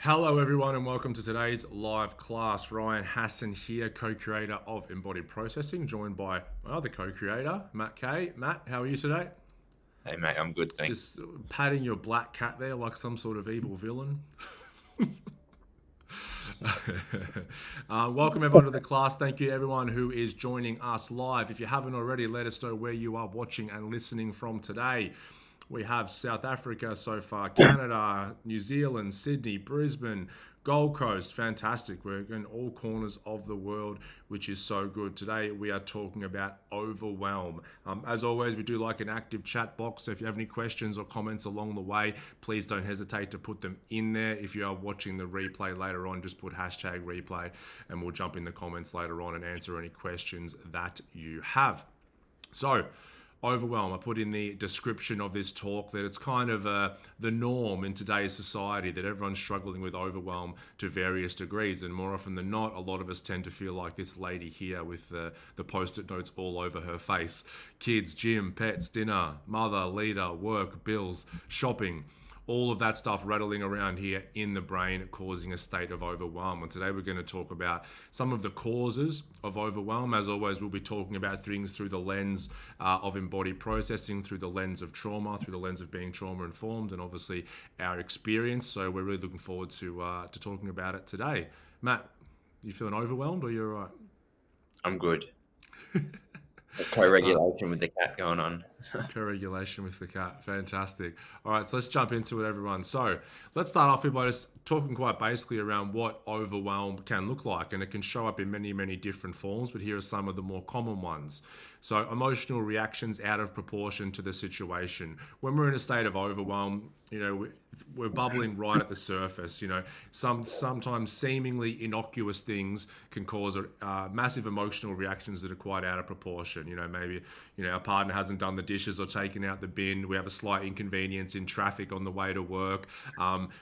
Hello, everyone, and welcome to today's live class. Ryan Hassan here, co-creator of Embodied Processing, joined by my other co-creator, Matt Kay. Matt, how are you today? Hey mate, I'm good, thanks. Just patting your black cat there like some sort of evil villain. Welcome everyone to the class. Thank you everyone who is joining us live. If you haven't already, let us know where you are watching and listening from today. We have South Africa so far, Canada, New Zealand, Sydney, Brisbane, Gold Coast. Fantastic. We're in all corners of the world, which is so good. Today we are talking about overwhelm. As always, we do like an active chat box. So if you have any questions or comments along the way, please don't hesitate to put them in there. If you are watching the replay later on, just put hashtag replay and we'll jump in the comments later on and answer any questions that you have. So, overwhelm. I put in the description of this talk that it's kind of the norm in today's society that everyone's struggling with overwhelm to various degrees. And more often than not, a lot of us tend to feel like this lady here with the post-it notes all over her face. Kids, gym, pets, dinner, mother, leader, work, bills, shopping. All of that stuff rattling around here in the brain, causing a state of overwhelm. And today we're going to talk about some of the causes of overwhelm. As always, we'll be talking about things through the lens of embodied processing, through the lens of trauma, through the lens of being trauma informed, and obviously our experience. So we're really looking forward to talking about it today. Matt, you feeling overwhelmed or you're all right? I'm good. Uh, Co-regulation with the cat going on. Co-regulation with the cat. Fantastic. All right, so let's jump into it, everyone. So let's start off by just talking quite basically around what overwhelm can look like. And it can show up in many, many different forms, but here are some of the more common ones. So emotional reactions out of proportion to the situation. When we're in a state of overwhelm, we're bubbling right at the surface. Sometimes seemingly innocuous things can cause massive emotional reactions that are quite out of proportion. Maybe our partner hasn't done the dishes or taken out the bin. We have a slight inconvenience in traffic on the way to work.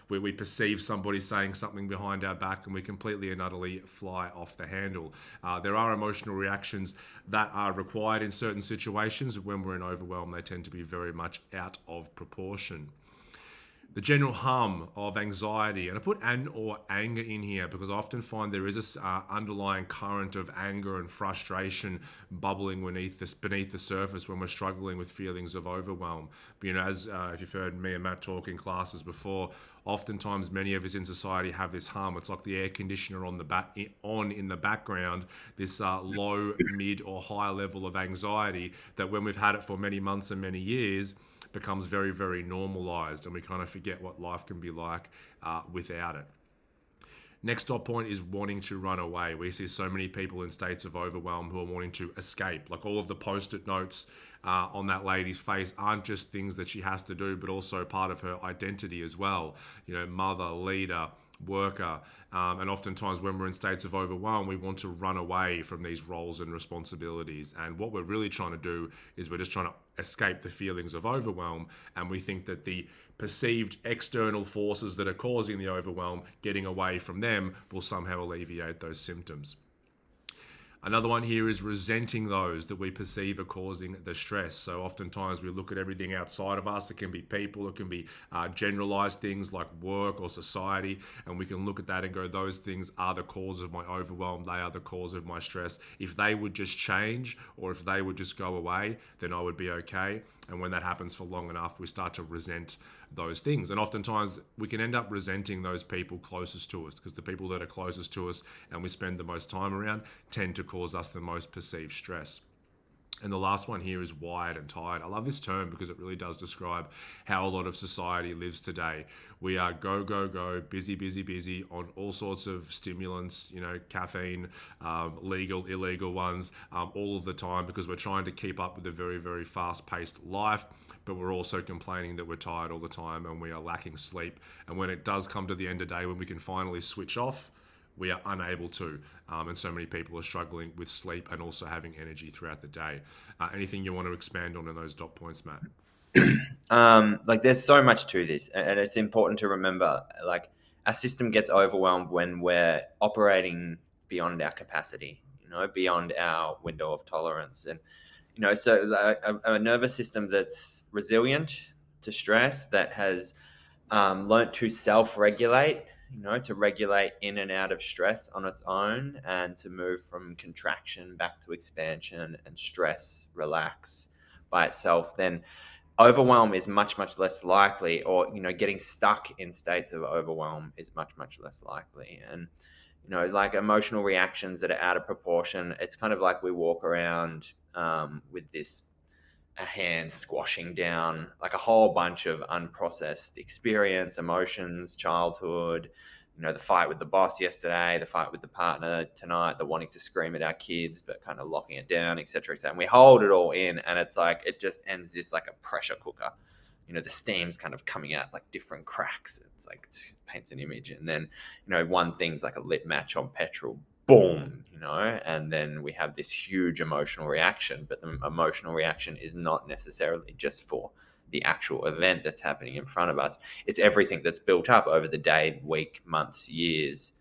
We perceive somebody saying something behind our back, and we completely and utterly fly off the handle. There are emotional reactions that are required in certain situations. When we're in overwhelm, they tend to be very much out of proportion. The general hum of anxiety, and I put and or anger in here because I often find there is a underlying current of anger and frustration bubbling beneath the surface when we're struggling with feelings of overwhelm. But, as if you've heard me and Matt talk in classes before, oftentimes many of us in society have this hum. It's like the air conditioner on in the background, this low, mid, or high level of anxiety that when we've had it for many months and many years becomes very, very normalized, and we kind of forget what life can be like without it. Next dot point is wanting to run away. We see so many people in states of overwhelm who are wanting to escape. Like all of the post-it notes on that lady's face aren't just things that she has to do, but also part of her identity as well. Mother, leader, worker. And oftentimes when we're in states of overwhelm, we want to run away from these roles and responsibilities. And what we're really trying to do is we're just trying to escape the feelings of overwhelm. And we think that the perceived external forces that are causing the overwhelm, getting away from them, will somehow alleviate those symptoms. Another one here is resenting those that we perceive are causing the stress. So oftentimes we look at everything outside of us. It can be people, it can be generalized things like work or society, and we can look at that and go, those things are the cause of my overwhelm. They are the cause of my stress. If they would just change, or if they would just go away, then I would be okay. And when that happens for long enough, we start to resent those things. And oftentimes we can end up resenting those people closest to us, because the people that are closest to us and we spend the most time around tend to cause us the most perceived stress. And the last one here is wired and tired. I love this term because it really does describe how a lot of society lives today. We are go, go, go, busy, busy, busy on all sorts of stimulants, caffeine, legal, illegal ones, all of the time, because we're trying to keep up with a very, very fast-paced life, but we're also complaining that we're tired all the time and we are lacking sleep. And when it does come to the end of the day, when we can finally switch off, we are unable to. And so many people are struggling with sleep and also having energy throughout the day. Anything you want to expand on in those dot points, Matt? There's so much to this, and it's important to remember, our system gets overwhelmed when we're operating beyond our capacity, beyond our window of tolerance. And, a nervous system that's resilient to stress, that has learnt to self-regulate, to regulate in and out of stress on its own, and to move from contraction back to expansion and stress, relax by itself, then overwhelm is much, much less likely, or, getting stuck in states of overwhelm is much, much less likely. And, like emotional reactions that are out of proportion, it's kind of like we walk around with this a hand squashing down like a whole bunch of unprocessed experience, emotions, childhood, the fight with the boss yesterday, the fight with the partner tonight, the wanting to scream at our kids, but kind of locking it down, etc., etc. And we hold it all in, and it's like, it just ends this like a pressure cooker. The steam's kind of coming out like different cracks. It's like, it paints an image. And then, one thing's like a lit match on petrol, boom, and then we have this huge emotional reaction. But the emotional reaction is not necessarily just for the actual event that's happening in front of us. It's everything that's built up over the day, week, months, years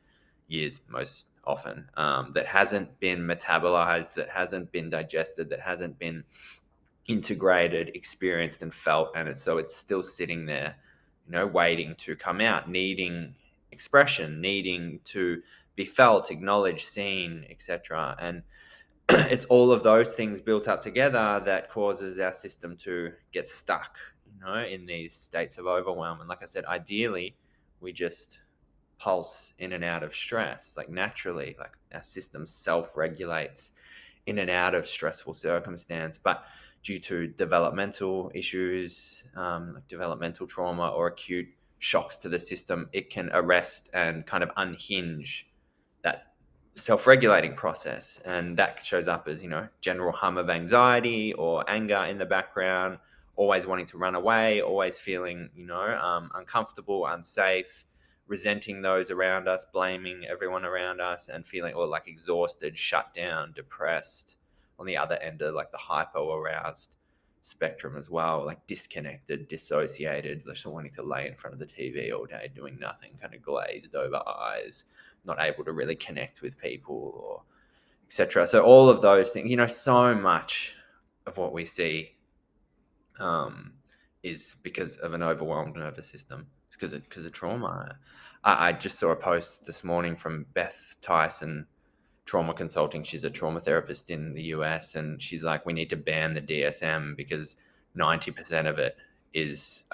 most often, that hasn't been metabolized, that hasn't been digested, that hasn't been integrated, experienced, and felt. And it's still sitting there, waiting to come out, needing expression, needing to be felt, acknowledged, seen, etc. And it's all of those things built up together that causes our system to get stuck, in these states of overwhelm. And like I said, ideally, we just pulse in and out of stress, like naturally, like our system self-regulates in and out of stressful circumstance. But due to developmental issues, like developmental trauma or acute shocks to the system, it can arrest and kind of unhinge that self-regulating process. And that shows up as, general hum of anxiety or anger in the background, always wanting to run away, always feeling, uncomfortable, unsafe, resenting those around us, blaming everyone around us, and feeling or like exhausted, shut down, depressed. On the other end of like the hypo-aroused spectrum as well, like disconnected, dissociated, just wanting to lay in front of the TV all day, doing nothing, kind of glazed over eyes, not able to really connect with people, or etc. So all of those things, so much of what we see is because of an overwhelmed nervous system. It's because of trauma. I just saw a post this morning from Beth Tyson, trauma consulting. She's a trauma therapist in the US, and she's like, we need to ban the DSM because 90% of it is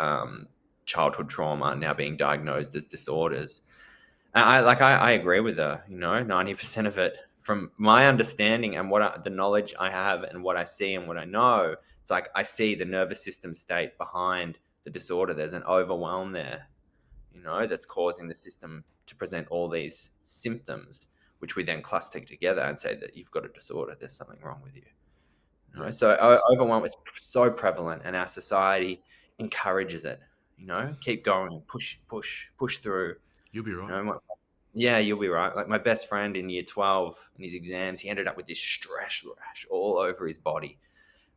childhood trauma now being diagnosed as disorders. And I agree with her. 90% of it, from my understanding and the knowledge I have and what I see and what I know, it's like I see the nervous system state behind the disorder. There's an overwhelm there, that's causing the system to present all these symptoms, which we then cluster together and say that you've got a disorder. There's something wrong with you. So overwhelm is so prevalent, and our society encourages it. Keep going, push through. You'll be right. Yeah, you'll be right. Like my best friend in year 12, in his exams, he ended up with this stress rash all over his body.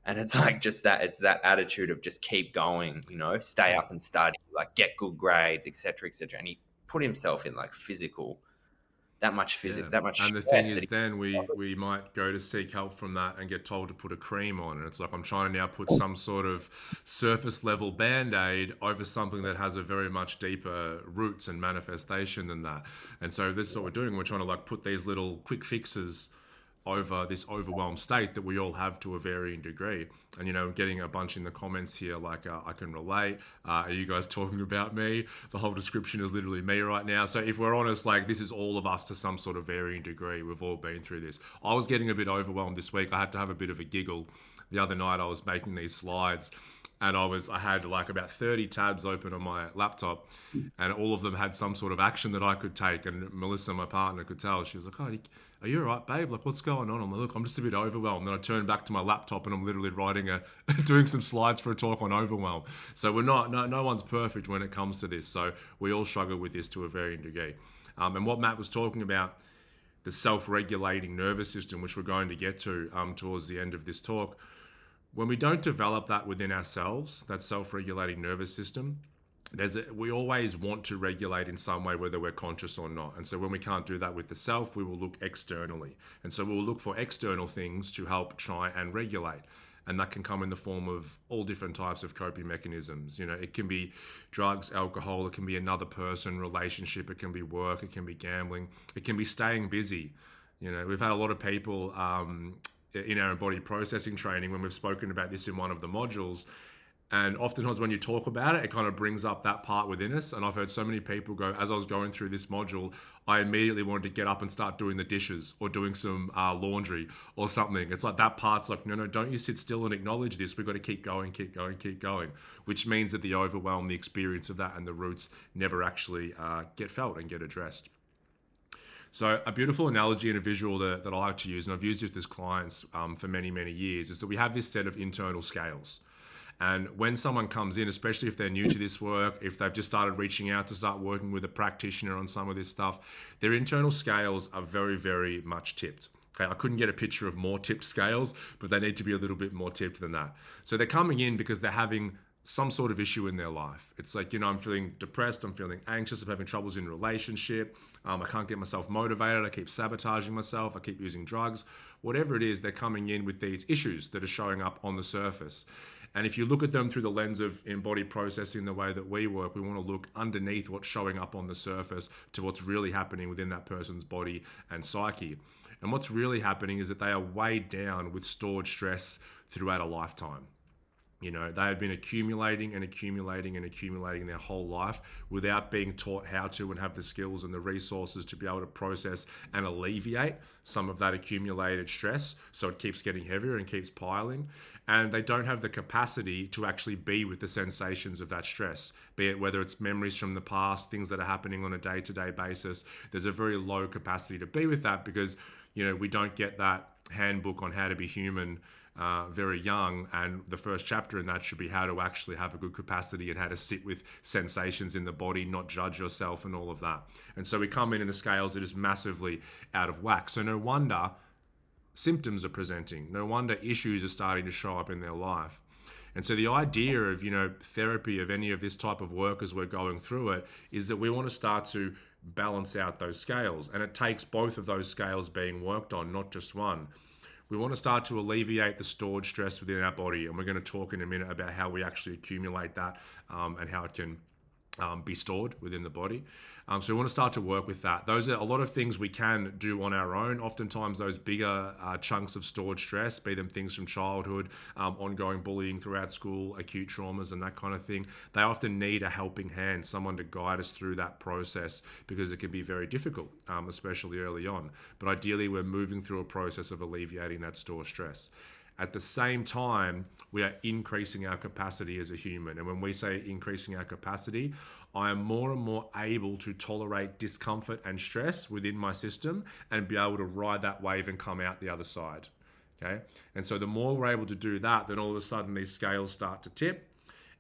And it's like it's that attitude of just keep going, stay up and study, like get good grades, etc., etc. And he put himself in like that much physical, that much. And the thing is, then we might go to seek help from that and get told to put a cream on, and it's like I'm trying to now put some sort of surface level band-aid over something that has a very much deeper roots and manifestation than that. And so this is what we're doing. We're trying to like put these little quick fixes over this overwhelmed state that we all have to a varying degree. And getting a bunch in the comments here like I can relate. Are you guys talking about me? The whole description is literally me right now. So if we're honest, like this is all of us to some sort of varying degree. We've all been through this. I was getting a bit overwhelmed this week. I had to have a bit of a giggle. The other night I was making these slides, and I had like about 30 tabs open on my laptop, and all of them had some sort of action that I could take. And Melissa, my partner, could tell. She was like, "Oh, are you all right, babe? Like, what's going on?" I'm like, "Look, I'm just a bit overwhelmed." Then I turned back to my laptop and I'm literally doing some slides for a talk on overwhelm. So no one's perfect when it comes to this. So we all struggle with this to a varying degree. And what Matt was talking about, the self-regulating nervous system, which we're going to get to towards the end of this talk, when we don't develop that within ourselves, that self-regulating nervous system, we always want to regulate in some way, whether we're conscious or not. And so when we can't do that with the self, we will look externally. And so we'll look for external things to help try and regulate. And that can come in the form of all different types of coping mechanisms. It can be drugs, alcohol, it can be another person, relationship, it can be work, it can be gambling, it can be staying busy. We've had a lot of people in our embodied processing training when we've spoken about this in one of the modules. And oftentimes when you talk about it, it kind of brings up that part within us. And I've heard so many people go, as I was going through this module, I immediately wanted to get up and start doing the dishes or doing some laundry or something. It's like that part's like, no, don't you sit still and acknowledge this. We've got to keep going, which means that the overwhelm, the experience of that and the roots never actually get felt and get addressed. So a beautiful analogy and a visual that I like to use, and I've used it with clients for many, many years, is that we have this set of internal scales. And when someone comes in, especially if they're new to this work, if they've just started reaching out to start working with a practitioner on some of this stuff, their internal scales are very, very much tipped. Okay, I couldn't get a picture of more tipped scales, but they need to be a little bit more tipped than that. So they're coming in because they're having some sort of issue in their life. It's like, I'm feeling depressed, I'm feeling anxious, I'm having troubles in relationship, I can't get myself motivated, I keep sabotaging myself, I keep using drugs. Whatever it is, they're coming in with these issues that are showing up on the surface. And if you look at them through the lens of embodied processing, the way that we work, we want to look underneath what's showing up on the surface to what's really happening within that person's body and psyche. And what's really happening is that they are weighed down with stored stress throughout a lifetime. They have been accumulating their whole life without being taught how to and have the skills and the resources to be able to process and alleviate some of that accumulated stress. So it keeps getting heavier and keeps piling. And they don't have the capacity to actually be with the sensations of that stress, be it whether it's memories from the past, things that are happening on a day-to-day basis. There's a very low capacity to be with that because, we don't get that handbook on how to be human very young, and the first chapter in that should be how to actually have a good capacity and how to sit with sensations in the body, not judge yourself and all of that. And so we come in the scales that is massively out of whack. So no wonder symptoms are presenting, no wonder issues are starting to show up in their life. And so the idea of therapy, of any of this type of work as we're going through it, is that we want to start to balance out those scales, and it takes both of those scales being worked on, not just one. We want to start to alleviate the stored stress within our body, and we're going to talk in a minute about how we actually accumulate that and how it can be stored within the body. So we want to start to work with that. Those are a lot of things we can do on our own. Oftentimes those bigger chunks of stored stress, be them things from childhood, ongoing bullying throughout school, acute traumas and that kind of thing, they often need a helping hand, someone to guide us through that process, because it can be very difficult, especially early on. But ideally we're moving through a process of alleviating that stored stress. At the same time, we are increasing our capacity as a human. And when we say increasing our capacity, I am more and more able to tolerate discomfort and stress within my system and be able to ride that wave and come out the other side. Okay? And so the more we're able to do that, then all of a sudden these scales start to tip.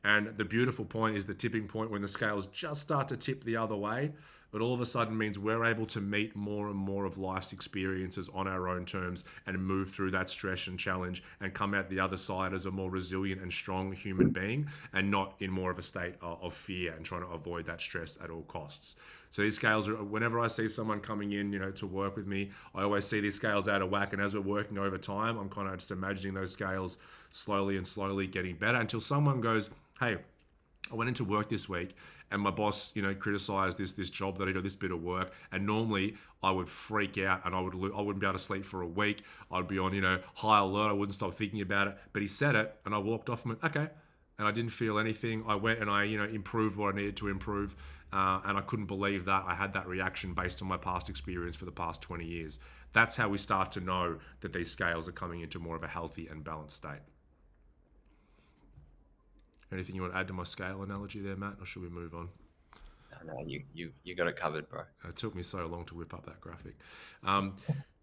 And the beautiful point is the tipping point when the scales just start to tip the other way. It all of a sudden means we're able to meet more and more of life's experiences on our own terms and move through that stress and challenge and come out the other side as a more resilient and strong human being, and not in more of a state of fear and trying to avoid that stress at all costs. So these scales are, whenever I see someone coming in, to work with me, I always see these scales out of whack. And as we're working over time, I'm kind of just imagining those scales slowly and slowly getting better until someone goes, hey, I went into work this week and my boss, criticized this job that I do, this bit of work. And normally I would freak out and I wouldn't be able to sleep for a week. I'd be on, high alert. I wouldn't stop thinking about it. But he said it and I walked off and went, okay. And I didn't feel anything. I went and I, improved what I needed to improve. And I couldn't believe that I had that reaction based on my past experience for the past 20 years. That's how we start to know that these scales are coming into more of a healthy and balanced state. Anything you want to add to my scale analogy there, Matt, or should we move on? No, you got it covered, bro. It took me so long to whip up that graphic.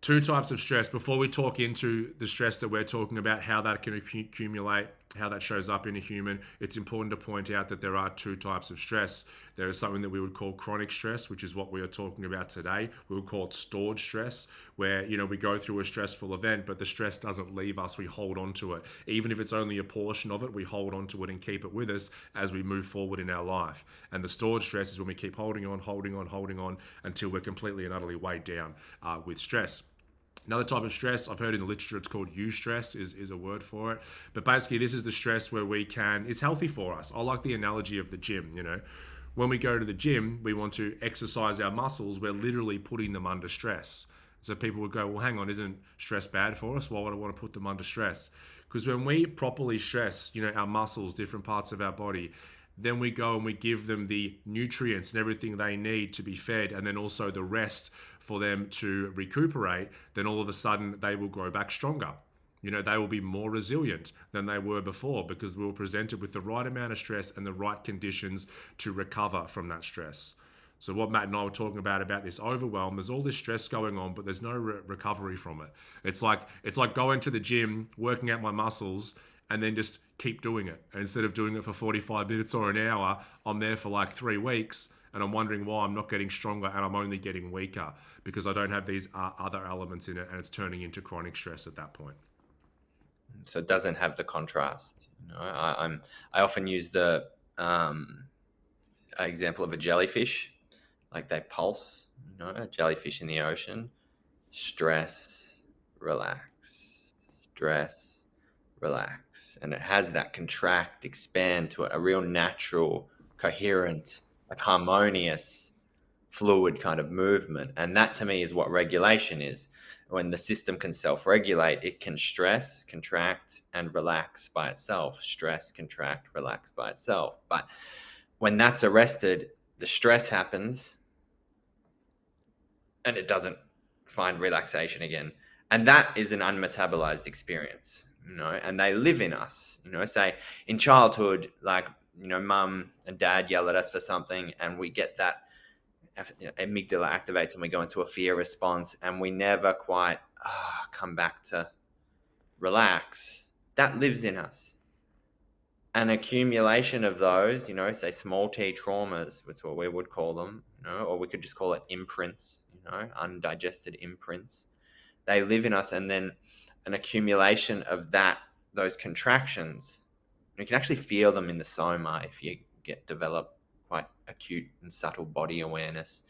Two types of stress. Before we talk into the stress that we're talking about, how that can accumulate, how that shows up in a human, it's important to point out that there are two types of stress. There is something that we would call chronic stress, which is what we are talking about today. We would call it stored stress, where, we go through a stressful event, but the stress doesn't leave us. We hold on to it. Even if it's only a portion of it, we hold on to it and keep it with us as we move forward in our life. And the stored stress is when we keep holding on until we're completely and utterly weighed down with stress. Another type of stress, I've heard in the literature, it's called eustress, is a word for it. But basically, this is the stress where it's healthy for us. I like the analogy of the gym, When we go to the gym, we want to exercise our muscles, we're literally putting them under stress. So people would go, well, hang on, isn't stress bad for us? Why would I want to put them under stress? Because when we properly stress, our muscles, different parts of our body, then we go and we give them the nutrients and everything they need to be fed, and then also the rest for them to recuperate, then all of a sudden they will grow back stronger. They will be more resilient than they were before because we were presented with the right amount of stress and the right conditions to recover from that stress. So what Matt and I were talking about this overwhelm, there's all this stress going on, but there's no recovery from it. It's like going to the gym, working out my muscles, and then just keep doing it. And instead of doing it for 45 minutes or an hour, I'm there for like 3 weeks, and I'm wondering why I'm not getting stronger and I'm only getting weaker because I don't have these other elements in it, and it's turning into chronic stress at that point. So it doesn't have the contrast. I often use the example of a jellyfish, like they pulse. A jellyfish in the ocean, stress, relax, stress, relax, and it has that contract, expand to a real natural, coherent, like harmonious, fluid kind of movement. And that to me is what regulation is. When the system can self-regulate, it can stress, contract, and relax by itself. Stress, contract, relax by itself. But when that's arrested, the stress happens and it doesn't find relaxation again. And that is an unmetabolized experience, and they live in us. Say in childhood, like, mum and dad yell at us for something and we get that amygdala activates and we go into a fear response and we never quite come back to relax. That lives in us. An accumulation of those, say small t traumas, that's what we would call them, or we could just call it imprints, undigested imprints. They live in us, and then an accumulation of those contractions, you can actually feel them in the soma if you develop quite acute and subtle body awareness.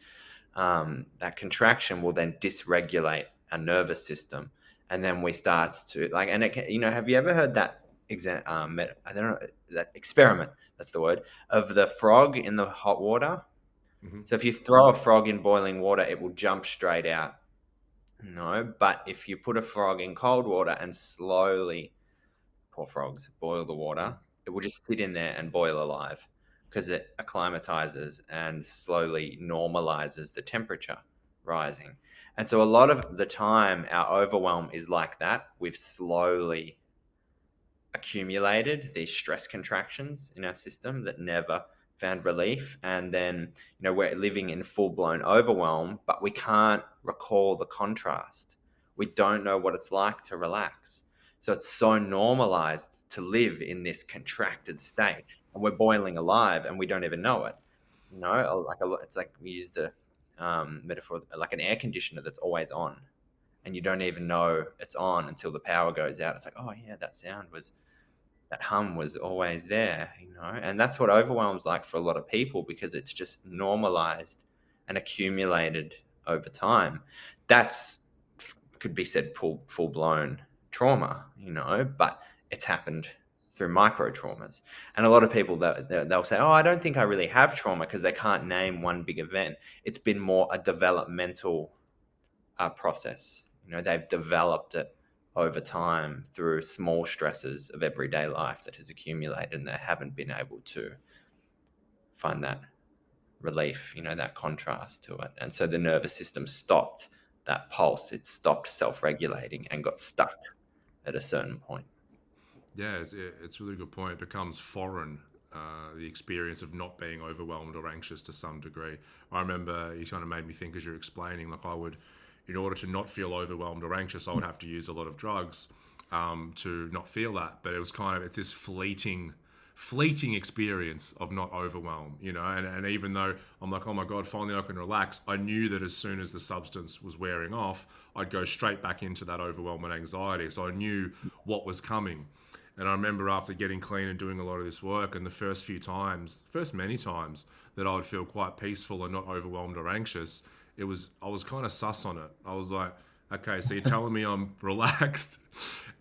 That contraction will then dysregulate our nervous system, and then we start to have you ever heard that I don't know, that experiment, that's the word, of the frog in the hot water? Mm-hmm. So if you throw a frog in boiling water, it will jump straight out. But if you put a frog in cold water and slowly, poor frogs, boil the water, it will just sit in there and boil alive because it acclimatizes and slowly normalizes the temperature rising. And so a lot of the time, our overwhelm is like that. We've slowly accumulated these stress contractions in our system that never found relief, and then we're living in full-blown overwhelm, but we can't recall the contrast. We don't know what it's like to relax, so it's so normalized to live in this contracted state, and we're boiling alive and we don't even know it. It's like we used a metaphor, like an air conditioner that's always on, and you don't even know it's on until the power goes out. It's like, oh yeah, that hum was always there, and that's what overwhelm's like for a lot of people, because it's just normalized and accumulated over time. That's could be said full-blown trauma, but it's happened through micro traumas. And a lot of people, they'll say, oh, I don't think I really have trauma, because they can't name one big event. It's been more a developmental process. They've developed it over time through small stresses of everyday life that has accumulated, and they haven't been able to find that relief, that contrast to it. And so the nervous system stopped that pulse. It stopped self-regulating and got stuck at a certain point. Yeah, it's a really good point. It becomes foreign, the experience of not being overwhelmed or anxious to some degree. I remember you kind of made me think as you're explaining, like I would, in order to not feel overwhelmed or anxious, I would have to use a lot of drugs to not feel that. But it was it's this fleeting experience of not overwhelmed, and even though I'm like, oh my God, finally I can relax, I knew that as soon as the substance was wearing off, I'd go straight back into that overwhelm and anxiety. So I knew what was coming. And I remember after getting clean and doing a lot of this work, and the first many times that I would feel quite peaceful and not overwhelmed or anxious, I was kind of sus on it. I was like, Okay, so you're telling me I'm relaxed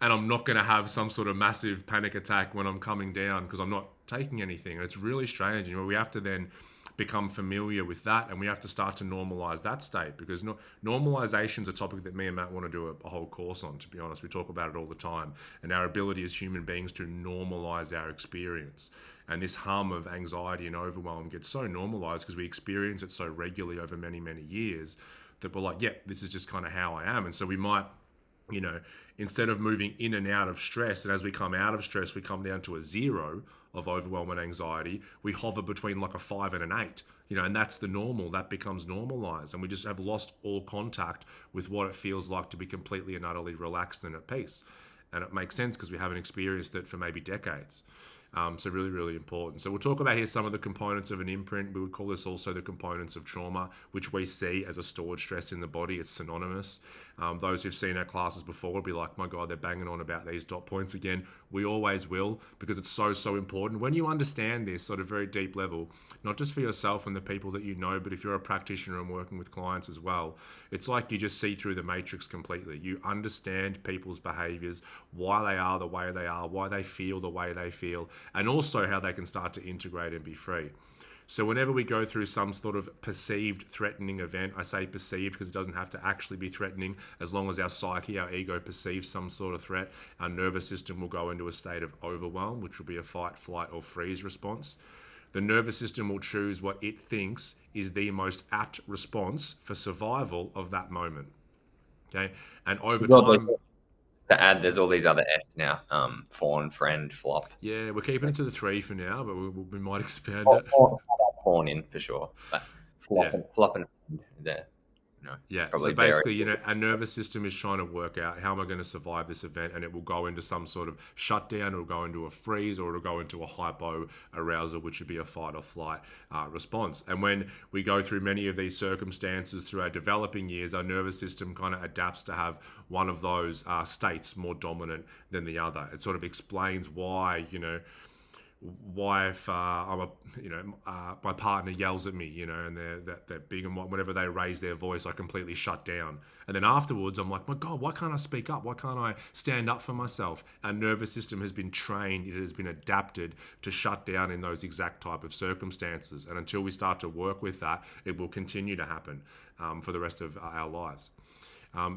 and I'm not going to have some sort of massive panic attack when I'm coming down because I'm not taking anything. And it's really strange. You know, we have to then become familiar with that and we have to start to normalize that state because normalization is a topic that me and Matt want to do a whole course on, to be honest. We talk about it all the time, and our ability as human beings to normalize our experience. And this hum of anxiety and overwhelm gets so normalized because we experience it so regularly over many, many years that we're like, yep, this is just kind of how I am. And so we might, you know, instead of moving in and out of stress, and as we come out of stress, we come down to a 0 of overwhelm and anxiety, we hover between like a 5 and an 8, you know, and that's the normal. That becomes normalized. And we just have lost all contact with what it feels like to be completely and utterly relaxed and at peace. And it makes sense because we haven't experienced it for maybe decades. So really, really important. So we'll talk about here some of the components of an imprint. We would call this also the components of trauma, which we see as a stored stress in the body. It's synonymous. Those who've seen our classes before will be like, my God, they're banging on about these dot points again. We always will, because it's so, so important. When you understand this sort of very deep level, not just for yourself and the people that you know, but if you're a practitioner and working with clients as well, it's like you just see through the matrix completely. You understand people's behaviors, why they are the way they are, why they feel the way they feel, and also how they can start to integrate and be free. So whenever we go through some sort of perceived threatening event, I say perceived because it doesn't have to actually be threatening. As long as our psyche, our ego perceives some sort of threat, our nervous system will go into a state of overwhelm, which will be a fight, flight, or freeze response. The nervous system will choose what it thinks is the most apt response for survival of that moment. Okay, and over time, to add, there's all these other F's now. Fawn, friend, flop. yeah, we're keeping it to the 3 for now, but we might expand it. Fawn in for sure, but Yeah. flop and friend there. No, Yeah, so probably basically, you know, our nervous system is trying to work out how am I going to survive this event, and it will go into some sort of shutdown, it'll go into a freeze, or it'll go into a hypo arousal, which would be a fight or flight response. And when we go through many of these circumstances through our developing years, our nervous system kind of adapts to have one of those states more dominant than the other. It sort of explains why, you know, why if my partner yells at me, you know, and they're big, and whenever they raise their voice, I completely shut down. And then afterwards, I'm like, my God, why can't I speak up? Why can't I stand up for myself? Our nervous system has been trained, it has been adapted to shut down in those exact type of circumstances. And until we start to work with that, it will continue to happen for the rest of our lives.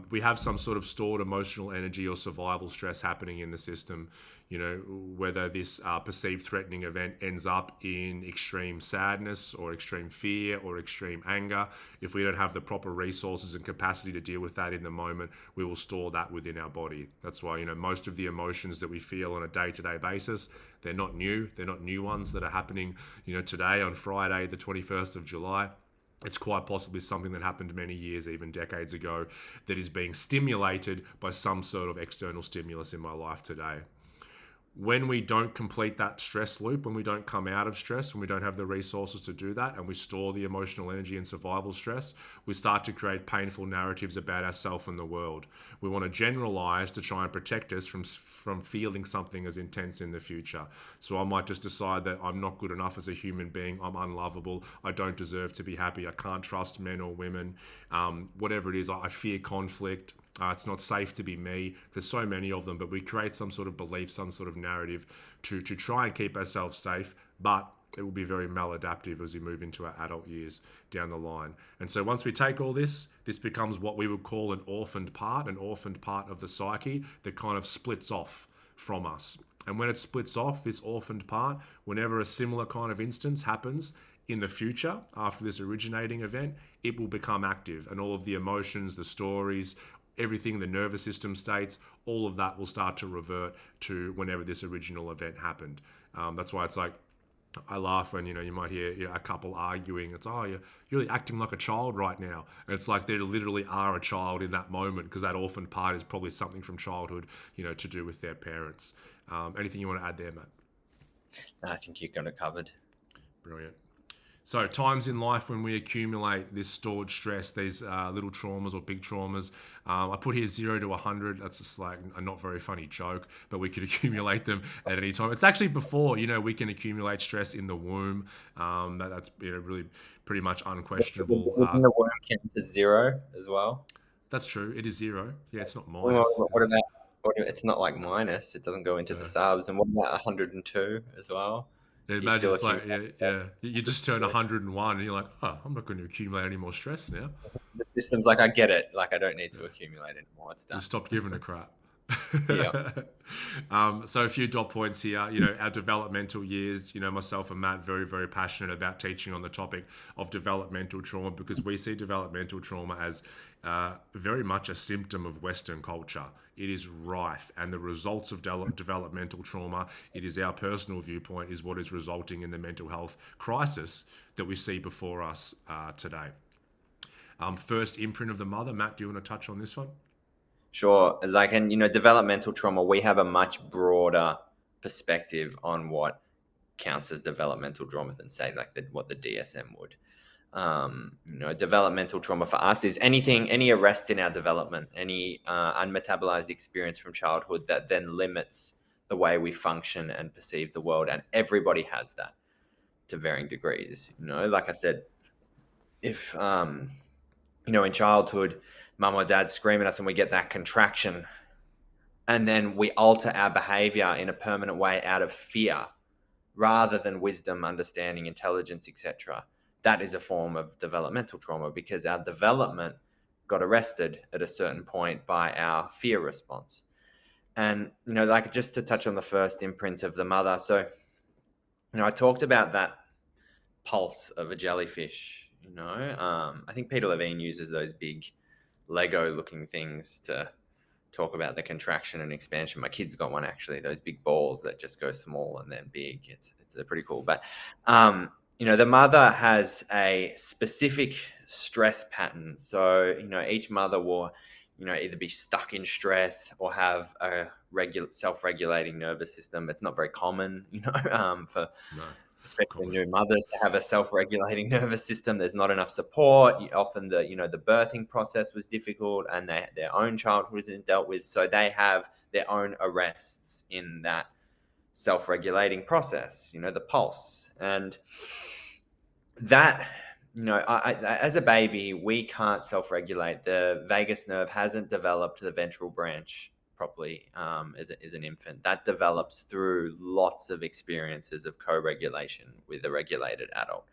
We have some sort of stored emotional energy or survival stress happening in the system, you know, whether this perceived threatening event ends up in extreme sadness or extreme fear or extreme anger. If we don't have the proper resources and capacity to deal with that in the moment, we will store that within our body. That's why, you know, most of the emotions that we feel on a day-to-day basis, they're not new. They're not new ones that are happening, you know, today on Friday, the 21st of July. It's quite possibly something that happened many years, even decades ago, that is being stimulated by some sort of external stimulus in my life today. When we don't complete that stress loop, when we don't come out of stress, when we don't have the resources to do that, and we store the emotional energy and survival stress, we start to create painful narratives about ourselves and the world. We want to generalize to try and protect us from feeling something as intense in the future. So I might just decide that I'm not good enough as a human being, I'm unlovable, I don't deserve to be happy, I can't trust men or women, whatever it is, I fear conflict. It's not safe to be me. There's so many of them, but we create some sort of belief, some sort of narrative to try and keep ourselves safe, but it will be very maladaptive as we move into our adult years down the line. And so once we take all this becomes what we would call an orphaned part of the psyche that kind of splits off from us. And when it splits off, this orphaned part, whenever a similar kind of instance happens in the future after this originating event, it will become active, and all of the emotions, the stories, everything the nervous system states, all of that will start to revert to whenever this original event happened. That's why it's like, I laugh when, you know, you might hear, you know, a couple arguing. It's, oh, you're really acting like a child right now. And it's like they literally are a child in that moment, because that orphan part is probably something from childhood, you know, to do with their parents. Anything you want to add there, Matt? No, I think you got it covered. Brilliant. So times in life when we accumulate this stored stress, these little traumas or big traumas, I put here 0 to 100. That's just like a not very funny joke, but we could accumulate them at any time. It's actually before, you know, we can accumulate stress in the womb. That's, you know, really pretty much unquestionable. Within the womb count to 0 as well. That's true. It is zero. Yeah, it's not Well, minus, is what it? about, it's not like minus, it doesn't go into the Yeah. subs. And what about 102 as well? Yeah, You imagine still it's like, accumulate. yeah, yeah. You just turn 101 and you're like, oh, I'm not going to accumulate any more stress now. The system's like, I get it. Like, I don't need Yeah. to accumulate anymore. It's You done. stopped giving a crap. Yeah. So a few dot points here. Our developmental years. Myself and Matt very very passionate about teaching on the topic of developmental trauma because we see developmental trauma as very much a symptom of Western culture. It is rife, and the results of developmental trauma. It is our personal viewpoint is what is resulting in the mental health crisis that we see before us today. First imprint of the mother. Matt, do you want to touch on this one? Sure. Like, and developmental trauma, we have a much broader perspective on what counts as developmental trauma than say like what the DSM would. Developmental trauma for us is any arrest in our development, any unmetabolized experience from childhood that then limits the way we function and perceive the world. And everybody has that to varying degrees. Like I said, if in childhood, mum or dad scream at us and we get that contraction, and then we alter our behavior in a permanent way out of fear rather than wisdom, understanding, intelligence, etc. That is a form of developmental trauma because our development got arrested at a certain point by our fear response. And, like just to touch on the first imprint of the mother. So, I talked about that pulse of a jellyfish, I think Peter Levine uses those big Lego looking things to talk about the contraction and expansion. My kid's got one actually, those big balls that just go small and then big. It's pretty cool. But the mother has a specific stress pattern. So each mother will either be stuck in stress or have a self-regulating nervous system. It's not very common, for No. especially new mothers to have a self-regulating nervous system. There's not enough support. Often the birthing process was difficult and their own childhood isn't dealt with. So they have their own arrests in that self-regulating process, the pulse. And that, as a baby, we can't self-regulate. The vagus nerve hasn't developed the ventral branch properly as an infant. That develops through lots of experiences of co-regulation with a regulated adult.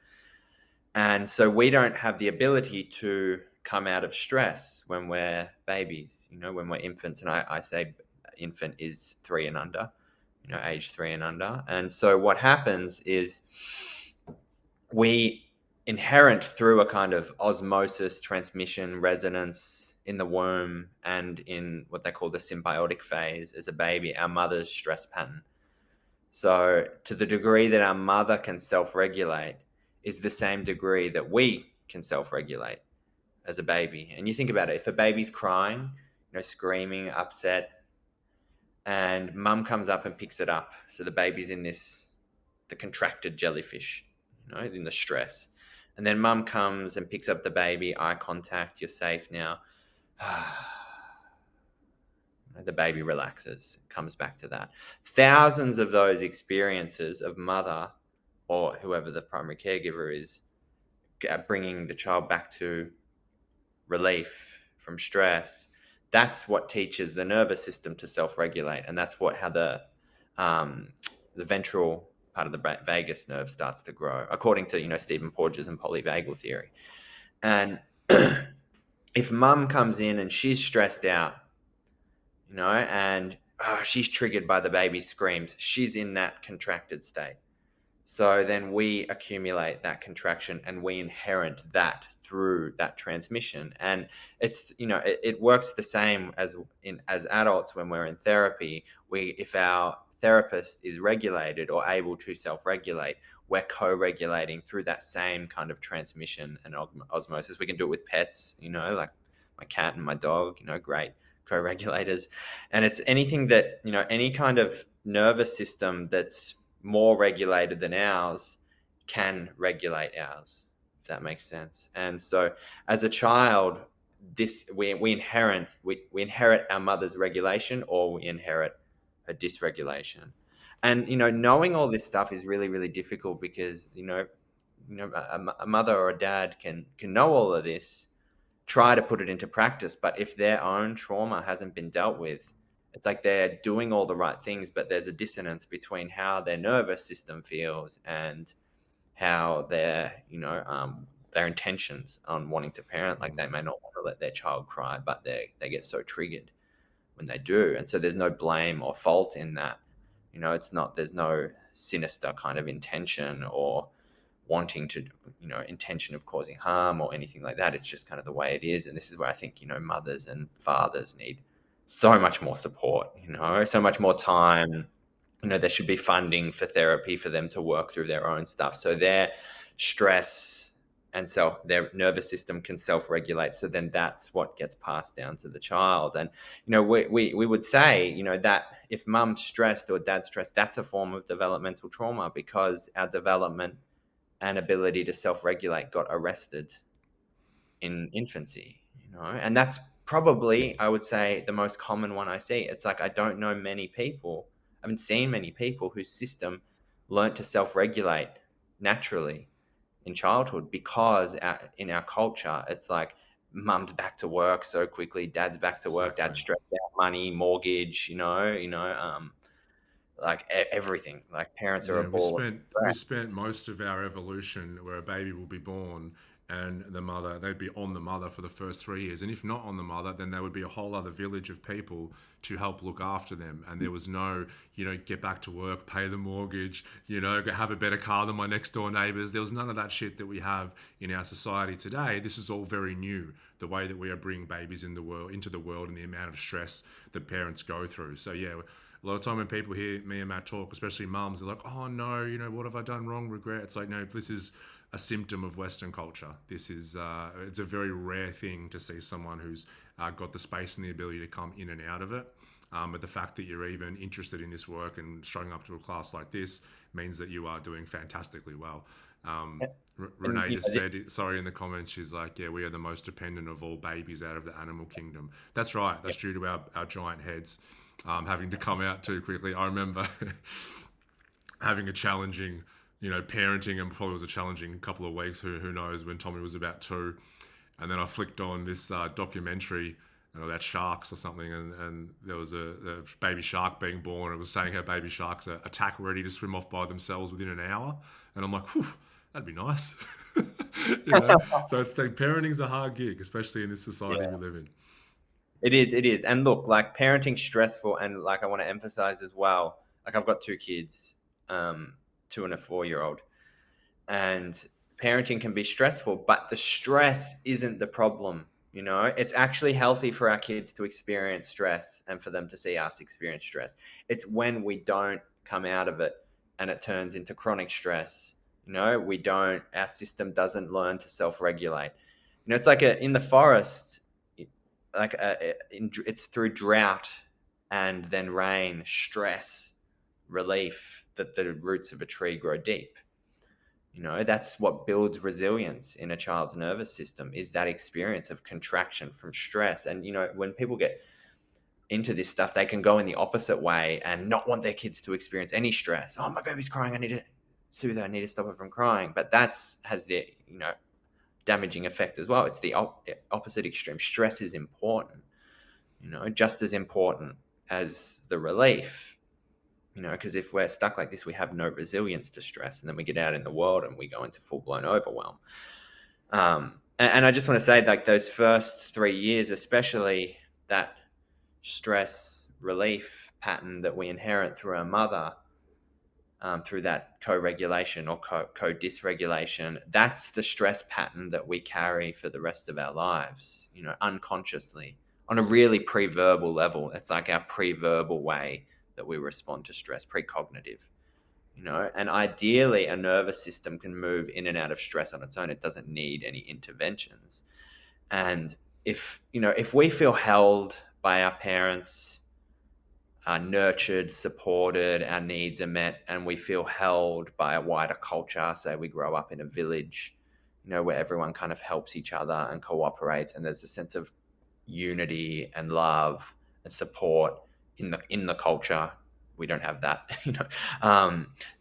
And so we don't have the ability to come out of stress when we're babies, when we're infants. And I say infant is 3 and under, age 3 and under. And so what happens is we inherent through a kind of osmosis, transmission, resonance in the womb and in what they call the symbiotic phase as a baby, our mother's stress pattern. So to the degree that our mother can self-regulate is the same degree that we can self-regulate as a baby. And you think about it, if a baby's crying, screaming, upset, and mum comes up and picks it up. So the baby's in the contracted jellyfish, in the stress. And then mum comes and picks up the baby, eye contact, you're safe now. The baby relaxes, comes back to that. Thousands of those experiences of mother or whoever the primary caregiver is bringing the child back to relief from stress. That's what teaches the nervous system to self-regulate, and that's how the ventral part of the vagus nerve starts to grow, according to Stephen Porges and polyvagal theory. And if mum comes in and she's stressed out, and she's triggered by the baby's screams, she's in that contracted state. So then we accumulate that contraction and we inherit that through that transmission. And it's, it works the same as adults when we're in therapy. If our therapist is regulated or able to self-regulate, we're co-regulating through that same kind of transmission and osmosis. We can do it with pets, like my cat and my dog, great co-regulators. And it's anything that, any kind of nervous system that's more regulated than ours can regulate ours, if that makes sense. And so as a child, we inherit our mother's regulation or we inherit a dysregulation. And knowing all this stuff is really, really difficult because a mother or a dad can know all of this try to put it into practice, but if their own trauma hasn't been dealt with, it's like they're doing all the right things, but there's a dissonance between how their nervous system feels and how their intentions on wanting to parent. Like, they may not want to let their child cry, but they get so triggered when they do, and so there's no blame or fault in that. It's not, there's no sinister kind of intention or wanting to, intention of causing harm or anything like that. It's just kind of the way it is. And this is where I think, mothers and fathers need so much more support, so much more time. There should be funding for therapy for them to work through their own stuff, so their stress and their nervous system can self-regulate. So then that's what gets passed down to the child. And we would say that if mum's stressed or dad's stressed, that's a form of developmental trauma, because our development and ability to self-regulate got arrested in infancy. And that's probably, I would say, the most common one I see. It's like, I don't know many people, I haven't seen many people whose system learnt to self-regulate naturally in childhood, because in our culture, it's like, mum's back to work so quickly, dad's back to work, dad's stressed out, money, mortgage, like everything. Like, parents are a Yeah, we ball of spent we stress. spent most of our evolution where a baby will be born and they'd be on the mother for the first 3 years, and if not on the mother, then there would be a whole other village of people to help look after them, and there was no, get back to work, pay the mortgage, go have a better car than my next door neighbors. There was none of that shit that we have in our society today. This is all very new, the way that we are bringing babies into the world, and the amount of stress that parents go through. So yeah, a lot of time when people hear me and Matt talk, especially mums, they're like, "Oh no, what have I done wrong? Regret." It's like, no, this is a symptom of Western culture. This is it's a very rare thing to see someone who's got the space and the ability to come in and out of it. But the fact that you're even interested in this work and showing up to a class like this means that you are doing fantastically well. And, Renee just said, sorry, in the comments, she's like, yeah, we are the most dependent of all babies out of the animal kingdom. That's right. That's due to our giant heads having to come out too quickly. I remember having a challenging, parenting, and probably was a challenging couple of weeks, who knows, when Tommy was about 2. And then I flicked on this documentary about sharks or something, and there was a baby shark being born. It was saying how baby sharks are attack ready to swim off by themselves within an hour. And I'm like, whew, that'd be nice. So it's like, parenting's a hard gig, especially in this society we live in. It is. And look, like, parenting's stressful. And like, I want to emphasize as well, like, I've got 2 kids, 2 and a 4-year-old, and parenting can be stressful, but the stress isn't the problem. It's actually healthy for our kids to experience stress and for them to see us experience stress. It's when we don't come out of it and it turns into chronic stress. Our system doesn't learn to self-regulate. It's like in the forest, like it's through drought and then rain, stress, relief, that the roots of a tree grow deep. That's what builds resilience in a child's nervous system, is that experience of contraction from stress. And when people get into this stuff, they can go in the opposite way and not want their kids to experience any stress. Oh, my baby's crying, I need to soothe her, I need to stop her from crying. But has the damaging effect as well. It's the opposite extreme. Stress is important, just as important as the relief. Because if we're stuck like this, we have no resilience to stress, and then we get out in the world and we go into full-blown overwhelm. And I just want to say, like, those first 3 years, especially, that stress relief pattern that we inherit through our mother, through that co-regulation or co-dysregulation, that's the stress pattern that we carry for the rest of our lives, unconsciously, on a really pre-verbal level. It's like our pre-verbal way that we respond to stress, precognitive. And ideally, a nervous system can move in and out of stress on its own. It doesn't need any interventions. And if we feel held by our parents, are nurtured, supported, our needs are met, and we feel held by a wider culture, say we grow up in a village, where everyone kind of helps each other and cooperates, and there's a sense of unity and love and support in the culture. We don't have that.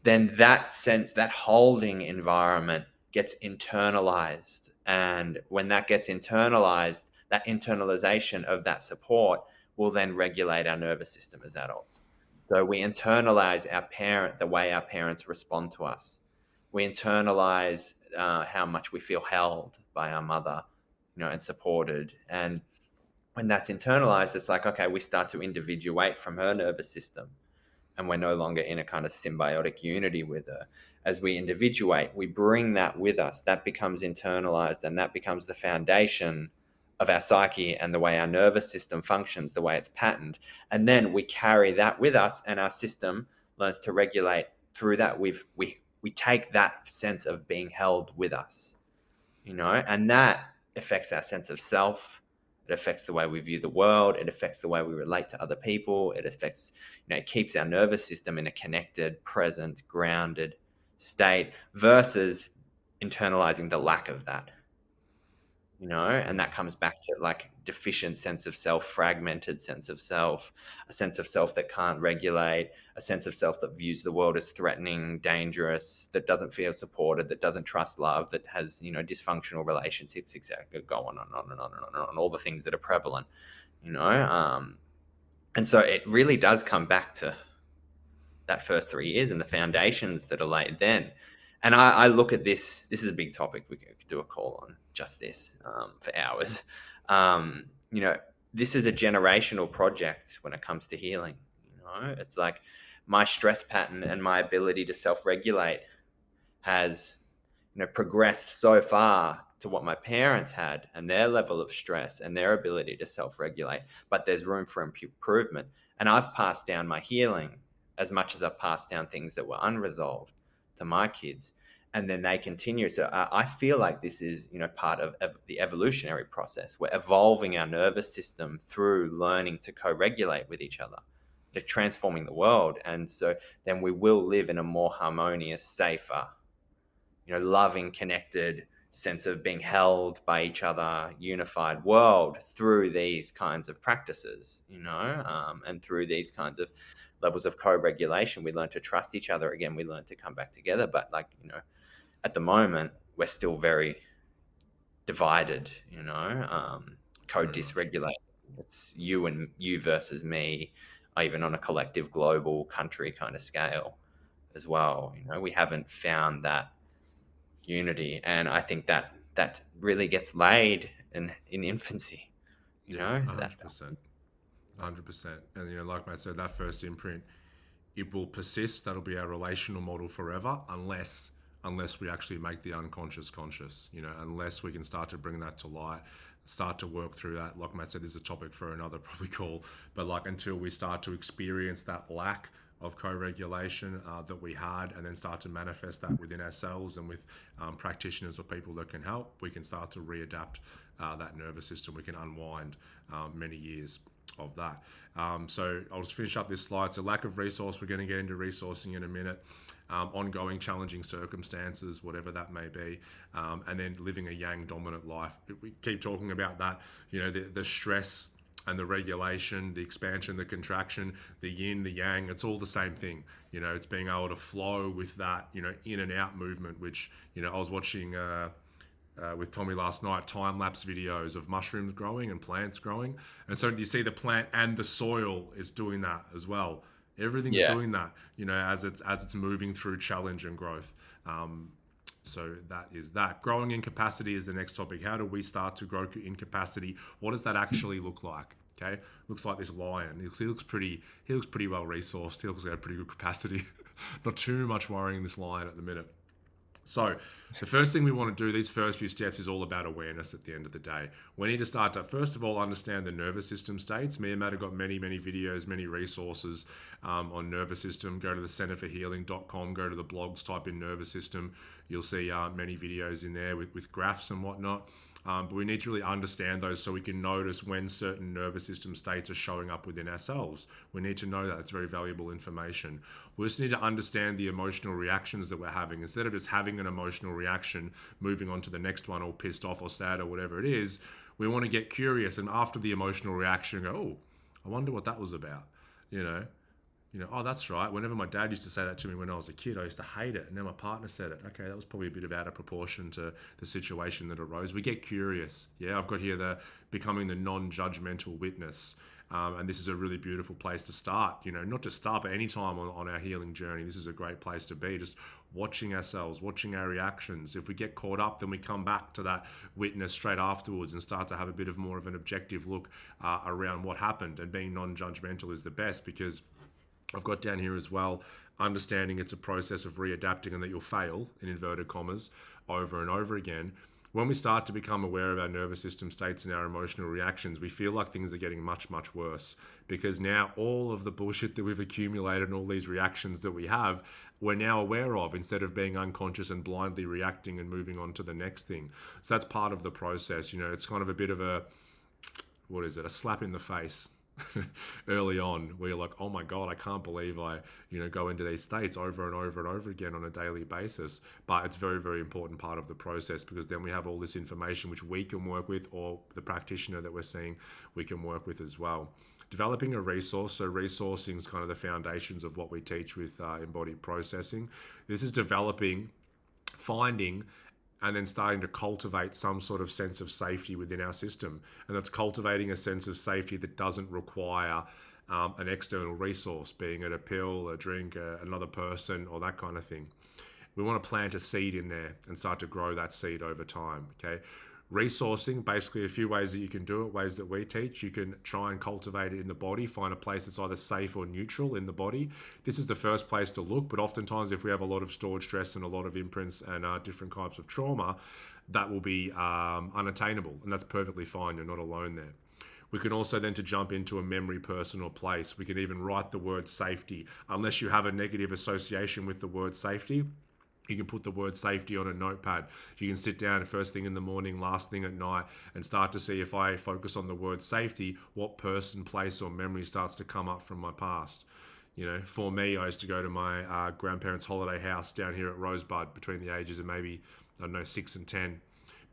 Then that sense, that holding environment, gets internalized. And when that gets internalized, that internalization of that support will then regulate our nervous system as adults. So we internalize the way our parents respond to us. We internalize how much we feel held by our mother, and supported. And when that's internalized, it's like, okay, we start to individuate from her nervous system, and we're no longer in a kind of symbiotic unity with her. As we individuate, we bring that with us. That becomes internalized, and that becomes the foundation of our psyche and the way our nervous system functions, the way it's patterned. And then we carry that with us, and our system learns to regulate through that. We take that sense of being held with us, and that affects our sense of self. It affects the way we view the world. It affects the way we relate to other people. It affects, it keeps our nervous system in a connected, present, grounded state versus internalizing the lack of that, and that comes back to like deficient sense of self, fragmented sense of self, a sense of self that can't regulate, a sense of self that views the world as threatening, dangerous, that doesn't feel supported, that doesn't trust love, that has, dysfunctional relationships, exactly, go on and on and on and on and on, all the things that are prevalent, and so it really does come back to that first 3 years and the foundations that are laid then. And I look at this is a big topic. We could do a call on just this for hours. This is a generational project when it comes to healing. It's like my stress pattern and my ability to self-regulate has, progressed so far to what my parents had and their level of stress and their ability to self-regulate, but there's room for improvement. And I've passed down my healing as much as I've passed down things that were unresolved to my kids, and then they continue. So I feel like this is, part of the evolutionary process. We're evolving our nervous system through learning to co-regulate with each other, to transforming the world. And so then we will live in a more harmonious, safer, loving, connected sense of being held by each other, unified world through these kinds of practices, and through these kinds of levels of co-regulation. We learn to trust each other again. We learn to come back together. But at the moment, we're still very divided, co-dysregulated. It's you versus me, even on a collective global country kind of scale as well. We haven't found that unity. And I think that really gets laid in infancy, 100%. 100%. And, like I said, that first imprint, it will persist. That'll be our relational model forever unless we actually make the unconscious conscious, unless we can start to bring that to light, start to work through that. Like Matt said, this is a topic for another probably call, but until we start to experience that lack of co-regulation that we had, and then start to manifest that within ourselves and with practitioners or people that can help, we can start to readapt that nervous system. We can unwind many years of that. So I'll just finish up this slide. So lack of resource, we're going to get into resourcing in a minute. Ongoing challenging circumstances, whatever that may be, and then living a yang dominant life. We keep talking about that, the stress and the regulation, the expansion, the contraction, the yin, the yang, it's all the same thing. It's being able to flow with that, in and out movement, which, I was watching with Tommy last night, time-lapse videos of mushrooms growing and plants growing. And so you see the plant and the soil is doing that as well. Everything's doing that, as it's moving through challenge and growth. So that is that. Growing in capacity is the next topic. How do we start to grow in capacity? What does that actually look like? Okay, looks like this lion. He looks pretty well resourced. He looks like a pretty good capacity. Not too much worrying this lion at the minute. So the first thing we want to do, these first few steps, is all about awareness at the end of the day. We need to start to, first of all, understand the nervous system states. Me and Matt have got many videos, many resources on nervous system. Go to the centerforhealing.com, go to the blogs, type in nervous system. You'll see many videos in there with graphs and whatnot. But we need to really understand those so we can notice when certain nervous system states are showing up within ourselves. We need to know that. It's very valuable information. We just need to understand the emotional reactions that we're having. Instead of just having an emotional reaction, moving on to the next one, or pissed off or sad or whatever it is, we want to get curious, and after the emotional reaction, go, oh, I wonder what that was about. Oh, that's right. Whenever my dad used to say that to me when I was a kid, I used to hate it. And now my partner said it. Okay, that was probably a bit of out of proportion to the situation that arose. We get curious. Yeah, I've got here the becoming the non-judgmental witness. And this is a really beautiful place to start. Not to start, but any time on our healing journey, this is a great place to be. Just watching ourselves, watching our reactions. If we get caught up, then we come back to that witness straight afterwards and start to have a bit of more of an objective look around what happened. And being non-judgmental is the best, because I've got down here as well, understanding it's a process of readapting and that you'll fail, in inverted commas, over and over again. When we start to become aware of our nervous system states and our emotional reactions, we feel like things are getting much, much worse, because now all of the bullshit that we've accumulated and all these reactions that we have, we're now aware of, instead of being unconscious and blindly reacting and moving on to the next thing. So that's part of the process. It's kind of a bit of a slap in the face early on, where you're like, oh my god, I can't believe I go into these states over and over and over again on a daily basis. But it's very, very important part of the process, because then we have all this information which we can work with, or the practitioner that we're seeing, we can work with as well. Developing a resource. So resourcing is kind of the foundations of what we teach with embodied processing. This is developing, finding, and then starting to cultivate some sort of sense of safety within our system. And that's cultivating a sense of safety that doesn't require an external resource, being it a pill, a drink, another person, or that kind of thing. We want to plant a seed in there and start to grow that seed over time, okay? Resourcing, basically a few ways that you can do it, ways that we teach. You can try and cultivate it in the body, find a place that's either safe or neutral in the body. This is the first place to look, but oftentimes if we have a lot of stored stress and a lot of imprints and different types of trauma, that will be unattainable, and that's perfectly fine. You're not alone there. We can also then to jump into a memory, person, or place. We can even write the word safety. Unless you have a negative association with the word safety, you can put the word safety on a notepad. You can sit down first thing in the morning, last thing at night, and start to see, if I focus on the word safety, what person, place, or memory starts to come up from my past. For me, I used to go to my grandparents' holiday house down here at Rosebud between the ages of maybe, 6 and 10.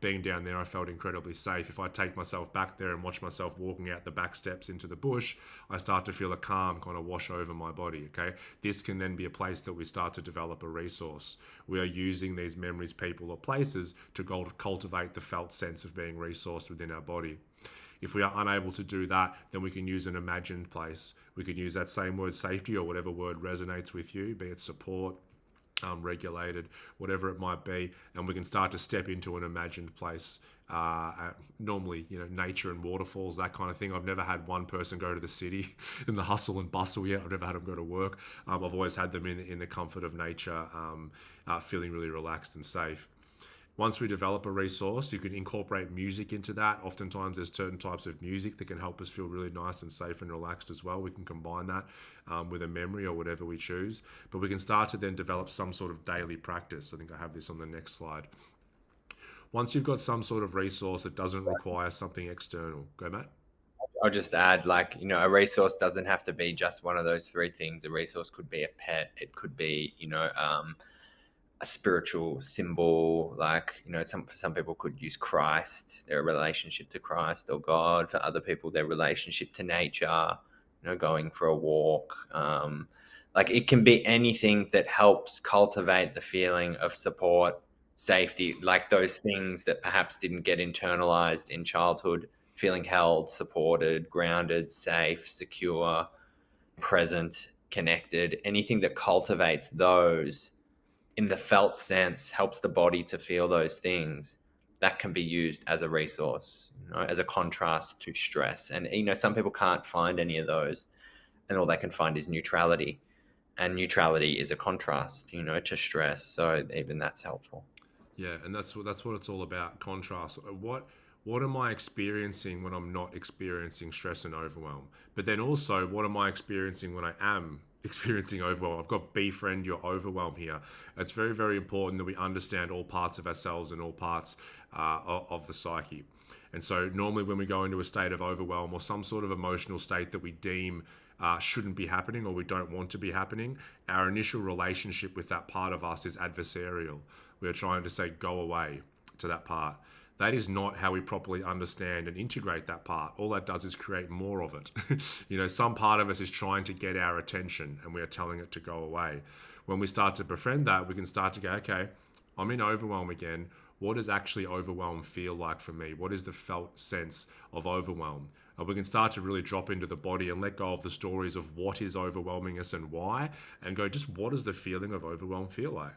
Being down there, I felt incredibly safe. If I take myself back there and watch myself walking out the back steps into the bush, I start to feel a calm kind of wash over my body, okay? This can then be a place that we start to develop a resource. We are using these memories, people, or places to cultivate the felt sense of being resourced within our body. If we are unable to do that, then we can use an imagined place. We can use that same word safety, or whatever word resonates with you, be it support, regulated, whatever it might be, and we can start to step into an imagined place. Normally, nature and waterfalls, that kind of thing. I've never had one person go to the city in the hustle and bustle yet. I've never had them go to work. I've always had them in the comfort of nature, feeling really relaxed and safe. Once we develop a resource, you can incorporate music into that. Oftentimes there's certain types of music that can help us feel really nice and safe and relaxed as well. We can combine that with a memory or whatever we choose. But we can start to then develop some sort of daily practice. I think I have this on the next slide. Once you've got some sort of resource that doesn't require something external. Go, Matt. I'll just add, a resource doesn't have to be just one of those three things. A resource could be a pet. It could be, a spiritual symbol, for some people could use Christ, their relationship to Christ or God. For other people, their relationship to nature, going for a walk. It can be anything that helps cultivate the feeling of support, safety, like those things that perhaps didn't get internalized in childhood, feeling held, supported, grounded, safe, secure, present, connected. Anything that cultivates those in the felt sense, helps the body to feel those things, that can be used as a resource, as a contrast to stress. And, some people can't find any of those, and all they can find is neutrality. And neutrality is a contrast, to stress. So even that's helpful. Yeah, and that's what it's all about, contrast. What am I experiencing when I'm not experiencing stress and overwhelm? But then also, what am I experiencing when I am experiencing overwhelm? I've got befriend your overwhelm here. It's very, very important that we understand all parts of ourselves and all parts of the psyche. And so normally when we go into a state of overwhelm or some sort of emotional state that we deem shouldn't be happening or we don't want to be happening, our initial relationship with that part of us is adversarial. We are trying to say, go away to that part. that is not how we properly understand and integrate that part. All that does is create more of it. Some part of us is trying to get our attention and we are telling it to go away. When we start to befriend that, we can start to go, okay, I'm in overwhelm again. What does actually overwhelm feel like for me? What is the felt sense of overwhelm? And we can start to really drop into the body and let go of the stories of what is overwhelming us and why, and go, just what does the feeling of overwhelm feel like?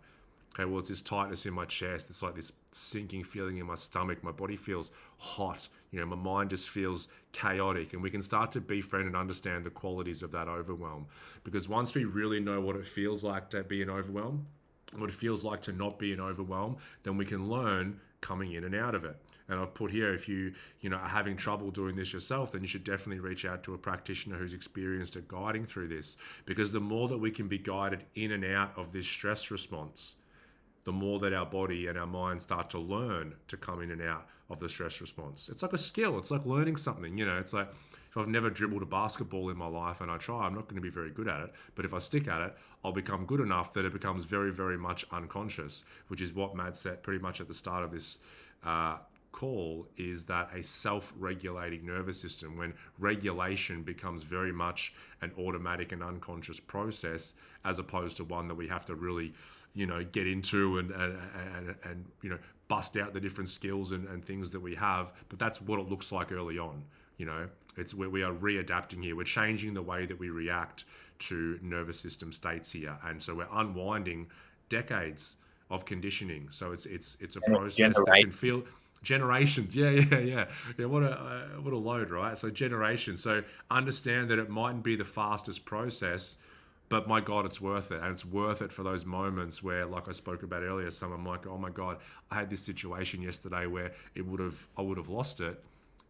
Okay, well, it's this tightness in my chest. It's like this sinking feeling in my stomach. My body feels hot. My mind just feels chaotic. And we can start to befriend and understand the qualities of that overwhelm. Because once we really know what it feels like to be in overwhelm, what it feels like to not be in overwhelm, then we can learn coming in and out of it. And I've put here, if you are having trouble doing this yourself, then you should definitely reach out to a practitioner who's experienced at guiding through this. Because the more that we can be guided in and out of this stress response, the more that our body and our mind start to learn to come in and out of the stress response. It's like a skill. It's like learning something. It's like, if I've never dribbled a basketball in my life and I try, I'm not going to be very good at it. But if I stick at it, I'll become good enough that it becomes very, very much unconscious, which is what Matt said pretty much at the start of this call, is that a self-regulating nervous system, when regulation becomes very much an automatic and unconscious process, as opposed to one that we have to really get into and bust out the different skills and things that we have. But that's what it looks like early on. It's where we are readapting here. We're changing the way that we react to nervous system states here, and so we're unwinding decades of conditioning. So it's a process that can feel generations. Yeah. What a load, right? So generations. So understand that it mightn't be the fastest process, but my God, it's worth it. And it's worth it for those moments where, like I spoke about earlier, someone might go, oh my God, I had this situation yesterday where I would have lost it.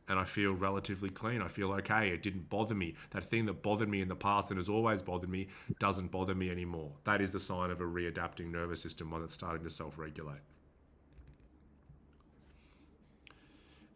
And I feel relatively clean. I feel okay. It didn't bother me. That thing that bothered me in the past and has always bothered me doesn't bother me anymore. That is the sign of a readapting nervous system, one that's starting to self-regulate.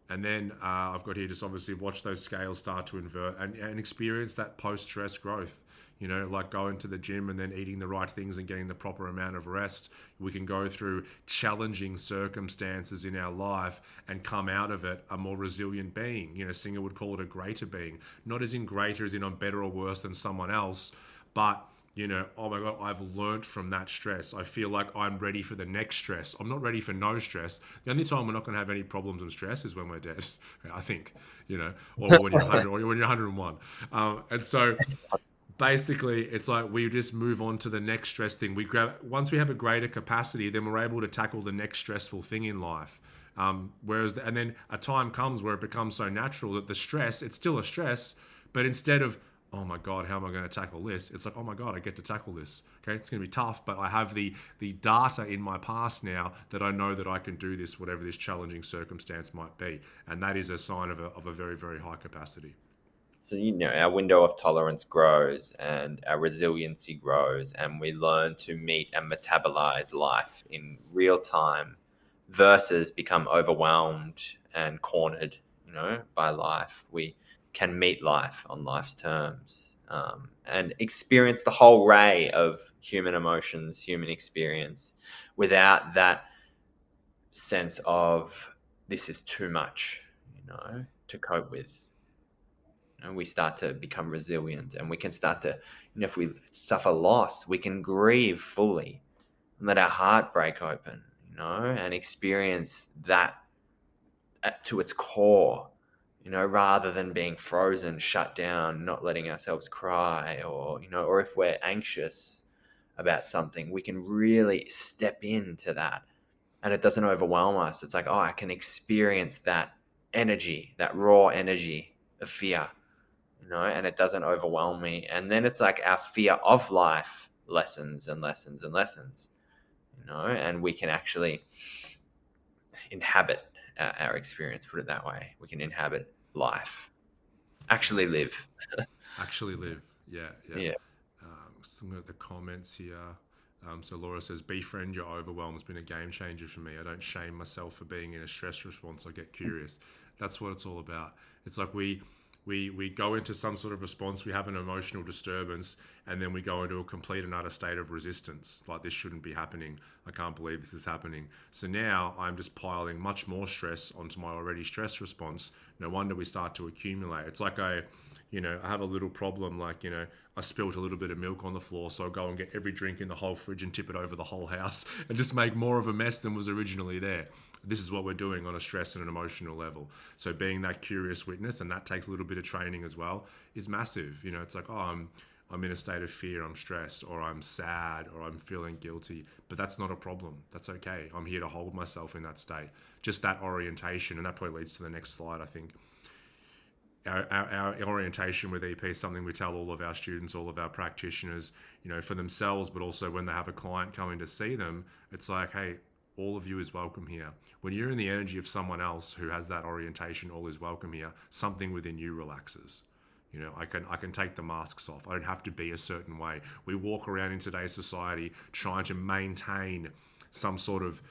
And then I've got here, just obviously watch those scales start to invert and experience that post-stress growth. Like going to the gym and then eating the right things and getting the proper amount of rest. We can go through challenging circumstances in our life and come out of it a more resilient being. Singer would call it a greater being. Not as in greater as in I'm better or worse than someone else, but oh my God, I've learned from that stress. I feel like I'm ready for the next stress. I'm not ready for no stress. The only time we're not going to have any problems and stress is when we're dead, I think, or when you're 100 or when you're 101. And so basically, it's like we just move on to the next stress thing. Once we have a greater capacity, then we're able to tackle the next stressful thing in life. And then a time comes where it becomes so natural that the stress, it's still a stress, but instead of, oh my God, how am I going to tackle this? It's like, oh my God, I get to tackle this. Okay, it's going to be tough, but I have the data in my past now that I know that I can do this, whatever this challenging circumstance might be. And that is a sign of a very, very high capacity. So, our window of tolerance grows and our resiliency grows, and we learn to meet and metabolize life in real time versus become overwhelmed and cornered, by life. We can meet life on life's terms and experience the whole array of human emotions, human experience, without that sense of this is too much, to cope with. And we start to become resilient, and we can start to, if we suffer loss, we can grieve fully and let our heart break open, and experience that to its core, rather than being frozen, shut down, not letting ourselves cry, or if we're anxious about something, we can really step into that and it doesn't overwhelm us. It's like, oh, I can experience that energy, that raw energy of fear. And it doesn't overwhelm me. And then it's like our fear of life lessens and lessens and lessens, and we can actually inhabit our experience, put it that way. We can inhabit life, actually live. Yeah. Some of the comments here. So Laura says, befriend your overwhelm has been a game changer for me. I don't shame myself for being in a stress response. I get curious. That's what it's all about. It's like we we go into some sort of response, we have an emotional disturbance, and then we go into a complete and utter state of resistance. Like, this shouldn't be happening. I can't believe this is happening. So now I'm just piling much more stress onto my already stress response. No wonder we start to accumulate. It's like I have a little problem, like, I spilt a little bit of milk on the floor, so I'll go and get every drink in the whole fridge and tip it over the whole house and just make more of a mess than was originally there. This is what we're doing on a stress and an emotional level. So being that curious witness, and that takes a little bit of training as well, is massive. It's like, oh, I'm in a state of fear, I'm stressed, or I'm sad, or I'm feeling guilty. But that's not a problem. That's okay. I'm here to hold myself in that state. Just that orientation, and that probably leads to the next slide, I think. Our orientation with EP is something we tell all of our students, all of our practitioners, for themselves, but also when they have a client coming to see them. It's like, hey, all of you is welcome here. When you're in the energy of someone else who has that orientation, all is welcome here, something within you relaxes. I can take the masks off. I don't have to be a certain way. We walk around in today's society trying to maintain some sort of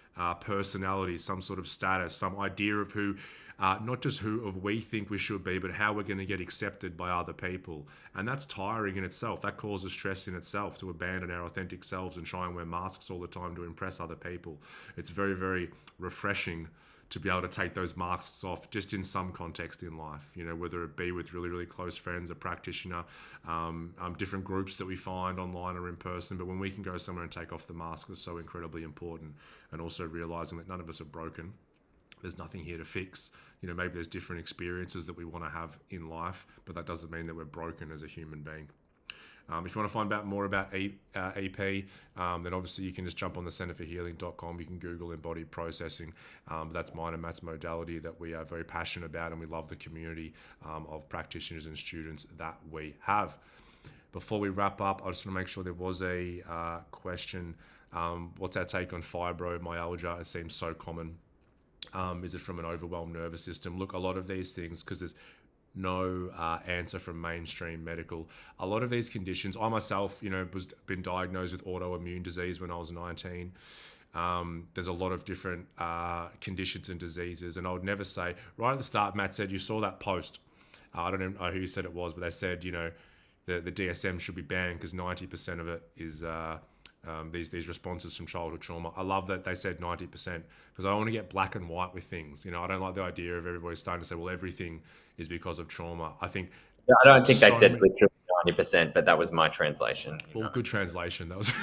personality, some sort of status, some idea of who, not just who of we think we should be, but how we're going to get accepted by other people. And that's tiring in itself. That causes stress in itself, to abandon our authentic selves and try and wear masks all the time to impress other people. It's very, very refreshing to be able to take those masks off just in some context in life, whether it be with really, really close friends, a practitioner, different groups that we find online or in person. But when we can go somewhere and take off the mask is so incredibly important. And also realizing that none of us are broken. There's nothing here to fix. Maybe there's different experiences that we want to have in life, but that doesn't mean that we're broken as a human being. If you want to find out more about EP, then obviously you can just jump on the centerforhealing.com. You can Google Embodied Processing. That's mine and Matt's modality that we are very passionate about, and we love the community of practitioners and students that we have. Before we wrap up, I just want to make sure there was a question. What's our take on fibromyalgia? It seems so common. Is it from an overwhelmed nervous system? Look, a lot of these things, because there's no answer from mainstream medical. A lot of these conditions, I myself, been diagnosed with autoimmune disease when I was 19. There's a lot of different conditions and diseases, and I would never say, right at the start, Matt said, you saw that post. I don't know who said it was, but they said, the DSM should be banned because 90% of it is these responses from childhood trauma. I love that they said 90%, because I don't want to get black and white with things. I don't like the idea of everybody starting to say, well, everything is because of trauma. I think I don't think they said literally 90%, but that was my translation. Well, good translation. That was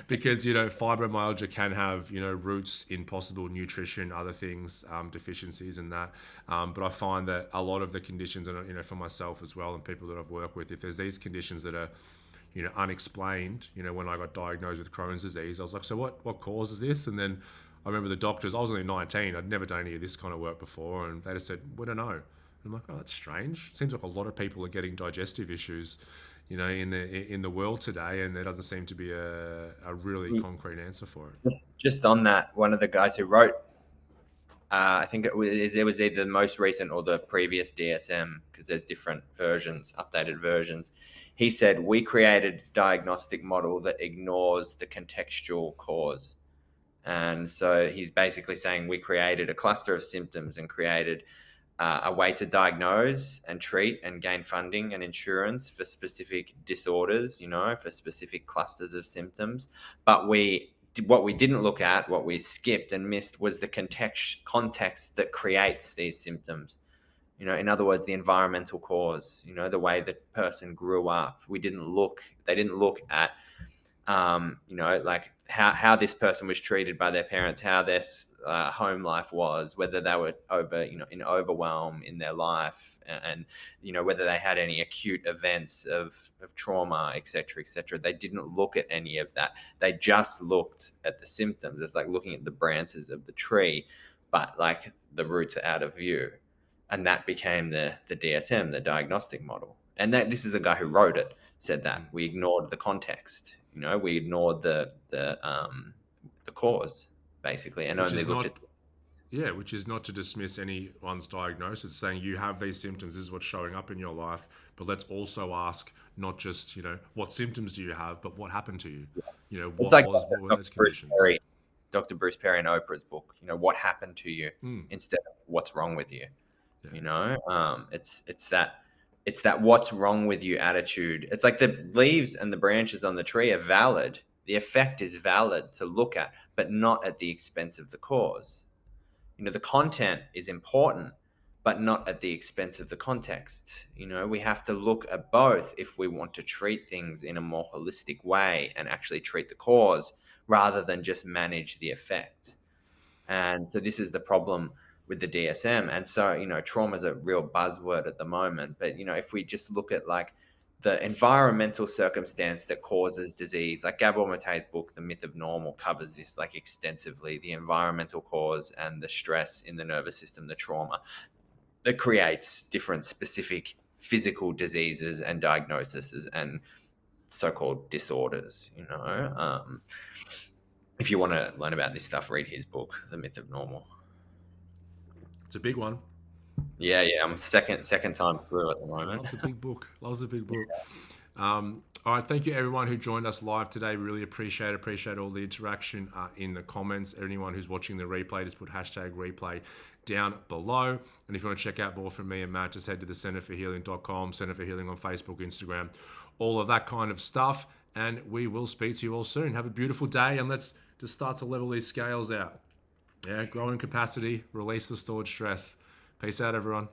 because fibromyalgia can have roots in possible nutrition, other things, deficiencies, and that. But I find that a lot of the conditions, and for myself as well, and people that I've worked with, if there's these conditions that are unexplained, when I got diagnosed with Crohn's disease, I was like, so what causes this? And then I remember the doctors, I was only 19, I'd never done any of this kind of work before, and they just said, we don't know. And I'm like, oh, that's strange. Seems like a lot of people are getting digestive issues, in the world today, and there doesn't seem to be a really concrete answer for it. Just on that, one of the guys who wrote, I think it was either the most recent or the previous DSM, because there's different versions, updated versions. He said, we created a diagnostic model that ignores the contextual cause. And so he's basically saying we created a cluster of symptoms and created a way to diagnose and treat and gain funding and insurance for specific disorders, for specific clusters of symptoms. But what we didn't look at, what we skipped and missed, was the context that creates these symptoms. In other words, the environmental cause, the way the person grew up. They didn't look at, like how this person was treated by their parents, how their home life was, whether they were in overwhelm in their life, and whether they had any acute events of trauma, etc., etc. They didn't look at any of that. They just looked at the symptoms. It's like looking at the branches of the tree, but like the roots are out of view. And that became the DSM, the diagnostic model. And this is the guy who wrote it, said that we ignored the context. We ignored the cause, basically, and only looked at. Yeah, which is not to dismiss anyone's diagnosis, saying you have these symptoms, this is what's showing up in your life, but let's also ask not just, what symptoms do you have, but what happened to you? What were those conditions? Dr. Bruce Perry and Oprah's book, what happened to you, instead of what's wrong with you. Yeah. You know, it's that what's wrong with you attitude. It's like the leaves and the branches on the tree are valid. The effect is valid to look at, but not at the expense of the cause. You know, the content is important, but not at the expense of the context. You know, we have to look at both if we want to treat things in a more holistic way and actually treat the cause rather than just manage the effect. And so this is the problem with the DSM. And so, you know, trauma is a real buzzword at the moment. But, you know, if we just look at like the environmental circumstance that causes disease, like Gabor Mate's book, The Myth of Normal, covers this like extensively, the environmental cause and the stress in the nervous system, the trauma that creates different specific physical diseases and diagnoses and so-called disorders, you know. If you want to learn about this stuff, read his book, The Myth of Normal. It's a big one. Yeah, I'm second time through at the moment. Loves a big book. Loves a big book. All right, thank you everyone who joined us live today. We really appreciate all the interaction in the comments. Anyone who's watching the replay, just put hashtag replay down below. And if you want to check out more from me and Matt, just head to the centerforhealing.com, Center for Healing on Facebook, Instagram, all of that kind of stuff. And we will speak to you all soon. Have a beautiful day, and let's just start to level these scales out. Yeah, grow in capacity, release the stored stress. Peace out, everyone.